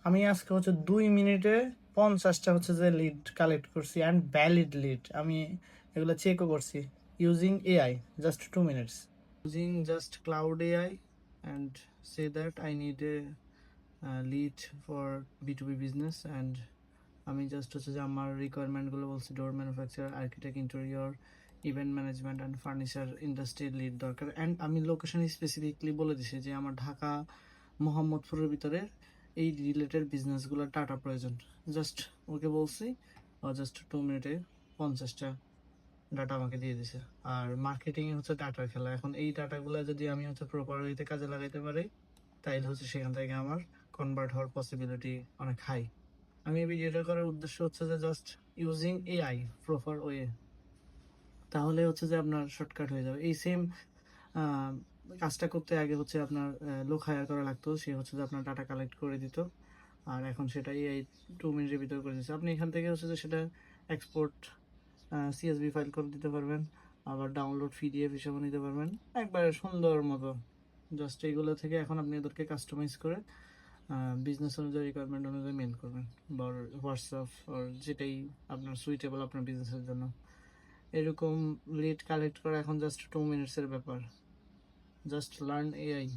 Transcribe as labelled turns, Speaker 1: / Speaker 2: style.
Speaker 1: আমি আজকে হচ্ছে 2 মিনিটে 50টা হচ্ছে যে লিড কালেক্ট করছি, অ্যান্ড ভ্যালিড লিড। আমি এগুলো চেকও করছি using AI, just 2 minutes using just Claude AI, and say that I need a lead for B2B business. And আমি জাস্ট হচ্ছে যে আমার রিকোয়ারমেন্টগুলো বলছি, door manufacture, architect, interior, event management and furniture ইন্ডাস্ট্রির লিড দরকার। অ্যান্ড আমি লোকেশন স্পেসিফিকলি বলে দিছি যে আমার ঢাকা মোহাম্মদপুরের ভিতরে এই রিলেটেড বিজনেসগুলোর ডাটা প্রয়োজন। জাস্ট ওকে বলছি, ও জাস্ট 2 মিনিটে 50টা ডাটা আমাকে দিয়ে দিছে। আর মার্কেটিংয়ে হচ্ছে ডাটার খেলা। এখন এই ডাটাগুলো যদি আমি হচ্ছে প্রপার ওয়েতে কাজে লাগাইতে পারি, তাইলে হচ্ছে সেখান থেকে আমার কনভার্ট হওয়ার পসিবিলিটি অনেক হাই। আমি এই ভিডিওটা করার উদ্দেশ্য হচ্ছে যে just using AI proper way, তাহলে হচ্ছে যে আপনার শর্টকাট হয়ে যাবে। এই সেম কাজটা করতে আগে হচ্ছে আপনার লোক হায়ার করা লাগতো, সে হচ্ছে যে আপনার ডাটা কালেক্ট করে দিত। আর এখন সেটা এআই 2 মিনিটের ভিতরে করে দিচ্ছে। আপনি এখান থেকে হচ্ছে যে সেটা এক্সপোর্ট CSV ফাইল করে দিতে পারবেন, আবার ডাউনলোড PDF হিসাবে নিতে পারবেন একবারে সুন্দর মতো। জাস্ট এইগুলো থেকে এখন আপনি ওদেরকে কাস্টমাইজ করে বিজনেস অনুযায়ী, রিকোয়ারমেন্ট অনুযায়ী মেল করবেন, বা হোয়াটসঅ্যাপ আর যেটাই আপনার সুইটেবল আপনার বিজনেসের জন্য। এরকম লিড কালেক্ট করা এখন জাস্ট 2 মিনিটসের ব্যাপার। Just learn AI.